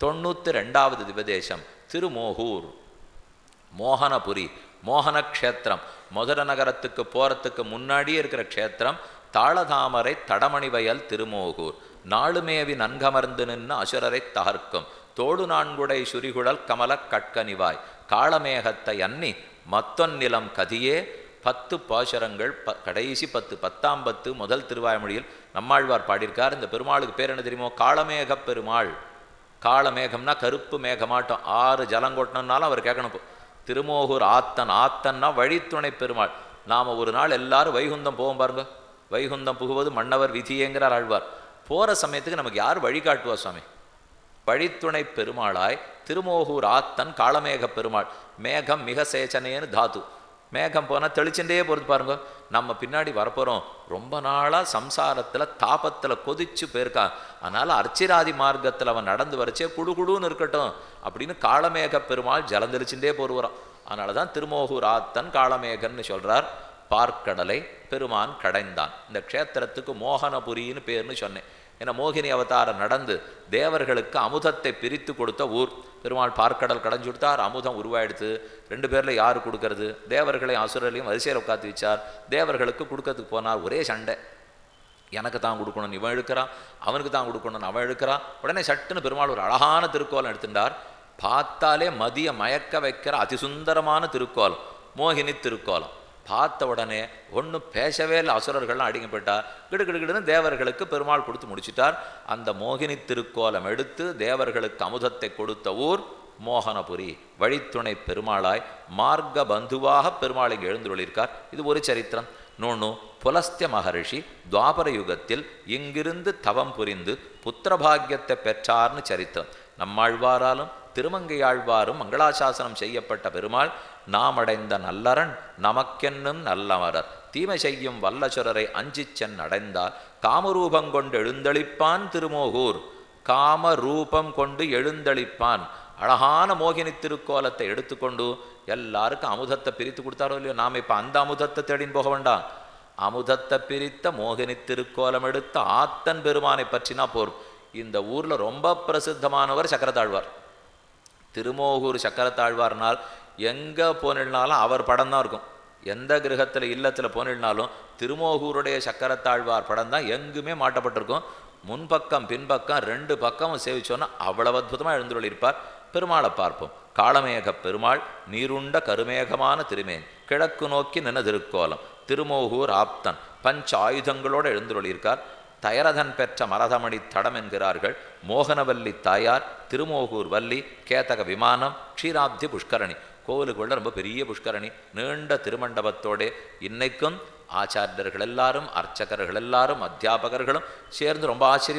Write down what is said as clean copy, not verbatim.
92வது திவதேசம் திருமோகூர். மோகனபுரி, மோகன க்ஷேத்திரம். மதுர நகரத்துக்கு போகிறதுக்கு முன்னாடியே இருக்கிற க்ஷேத்திரம். தாளதாமரை தடமணி வயல் திருமோகூர். நாளுமேவி நன்கமர்ந்து நின்று அசுரரை தகர்க்கும் தோடு நான்குடை சுரிகுழல் கமல கட்கனிவாய் காளமேகத்தை அன்னி மத்தொன்னிலம் கதியே. 10 பாசுரங்கள். கடைசி 10 முதல் திருவாய்மொழியில் நம்மாழ்வார் பாடியிருக்கார். இந்த பெருமாளுக்கு பேர் என்ன தெரியுமோ? காளமேக பெருமாள். காளமேகம்னா கருப்பு மேகமாட்டம். 6 ஜலங்கொட்டணும்னாலும் அவர் கேட்கணும். திருமோகூர் ஆத்தன். ஆத்தன்னா வழித்துணை பெருமாள். நாம் ஒரு நாள் எல்லாரும் வைகுந்தம் போவோம் பாருங்க. வைகுந்தம் புகுவது மன்னவர் விதியேங்கிறார் ஆழ்வார். போகிற சமயத்துக்கு நமக்கு யார் வழிகாட்டுவா சுவாமி? வழித்துணை பெருமாளாய் திருமோகூர் ஆத்தன் காளமேக பெருமாள். மேகம் மிக சேச்சனேன்னு தாத்து. மேகம் போனால் தெளிச்சுட்டே போகிறது பாருங்க. நம்ம பின்னாடி வரப்போகிறோம். ரொம்ப நாளாக சம்சாரத்தில் தாபத்தில் கொதிச்சு போயிருக்கான். அதனால் அர்ச்சிராதி மார்க்கத்தில் அவன் நடந்து வரைச்சே குடுகுடுன்னு இருக்கட்டும் அப்படின்னு காளமேக பெருமாள் ஜலந்தெளிச்சுட்டே போருவான். அதனால தான் திருமோகூர் ஆத்தன் காளமேகன்னு சொல்கிறார். பார்க்கடலை பெருமான் கடைந்தான். இந்த க்ஷேத்திரத்துக்கு மோகனபுரின்னு பேர்னு சொன்னேன். ஏன்னா மோகினி அவதாரம் நடந்து தேவர்களுக்கு அமுதத்தை பிரித்து கொடுத்த ஊர். பெருமாள் பார்க்கடல் கடைஞ்சு கொடுத்தார். அமுதம் உருவாயிடுத்து. 2 பேரில் யார் கொடுக்கறது? தேவர்களையும் அசுரர்களையும் வரிசையில் உட்காந்து வச்சார். தேவர்களுக்கு கொடுக்கறதுக்கு போனார். ஒரே சண்டை. எனக்கு தான் கொடுக்கணும்னு இவன் இழுக்கிறான், அவனுக்கு தான் கொடுக்கணும்னு அவன் இழுக்கிறான். உடனே சட்டுன்னு பெருமாள் ஒரு அழகான திருக்கோலம் எடுத்துட்டார். பார்த்தாலே மதிய மயக்க வைக்கிற அதிசுந்தரமான திருக்கோலம், மோகினி திருக்கோலம். பார்த்த உடனே ஒன்றும் பேசவே இல்லை. அசுரர்கள்லாம் அடிங்க போயிட்டார். கிடுகிடுன்னு தேவர்களுக்கு பெருமாள் கொடுத்து முடிச்சிட்டார். அந்த மோகினி திருக்கோலம் எடுத்து தேவர்களுக்கு அமுதத்தை கொடுத்த ஊர் மோகனபுரி. வழித்துணை பெருமாளாய் மார்க்க பந்துவாக பெருமாள் இங்கே எழுந்துள்ளிருக்கார். இது ஒரு சரித்திரம். இன்னொன்று, புலஸ்திய மகரிஷி துவாபர யுகத்தில் இங்கிருந்து தவம் புரிந்து புத்திரபாகியத்தை பெற்றார்னு சரித்திரம். நம்மாழ்வாராலும் திருமங்கையாழ்வாரும் மங்களாசாசனம் செய்யப்பட்ட பெருமாள் நாம் அடைந்த நல்லரண் நமக்கென்னும் நல்லமரர் தீமை செய்யும் வல்லசுரரை அஞ்சிச்சென் அடைந்தால் காமரூபம் கொண்டு எழுந்தளிப்பான் திருமோகூர். காமரூபம் கொண்டு எழுந்தளிப்பான். அழகான மோகினி திருக்கோலத்தை எடுத்துக்கொண்டு எல்லாருக்கும் அமுதத்தை பிரித்து கொடுத்தாரோ இல்லையோ? நாம் இப்போ அந்த அமுதத்தை தேடின்னு போக வேண்டாம். அமுதத்தை பிரித்த மோகினி திருக்கோலம் எடுத்த ஆத்தன் பெருமானை பற்றினா போரும். இந்த ஊரில் ரொம்ப பிரசித்தமானவர் சக்கரத்தாழ்வார். திருமோகூர் சக்கரத்தாழ்வார்னால் எங்கே போனினாலும் அவர் படம் தான் இருக்கும். எந்த கிரகத்தில் இல்லத்தில் போனினாலும் திருமோகூருடைய சக்கரத்தாழ்வார் படம் தான் எங்குமே மாட்டப்பட்டிருக்கும். முன்பக்கம் பின்பக்கம் 2 பக்கமும் சேவிச்சோன்னா அவ்வளவு அற்புதமாக எழுந்துள்ளிருப்பார். பெருமாளை பார்ப்போம். காளமேக பெருமாள் நீருண்ட கருமேகமான திருமேன் கிழக்கு நோக்கி நின திருக்கோலம். திருமோகூர் ஆப்தன் பஞ்ச ஆயுதங்களோடு எழுந்துள்ளிருக்கார். தயரதன் பெற்ற மரதமணி தடம் என்கிறார்கள். மோகனவல்லி தாயார், திருமோகூர் வள்ளி, கேதக விமானம், க்ஷீராப்தி புஷ்கரணி. கோவிலுக்குள்ள ரொம்ப பெரிய புஷ்கரணி, நீண்ட திருமண்டபத்தோடே இன்னைக்கும் ஆச்சாரியர்கள் எல்லாரும், அர்ச்சகர்கள் எல்லாரும், அத்தியாபகர்களும் சேர்ந்து ரொம்ப ஆச்சரியம்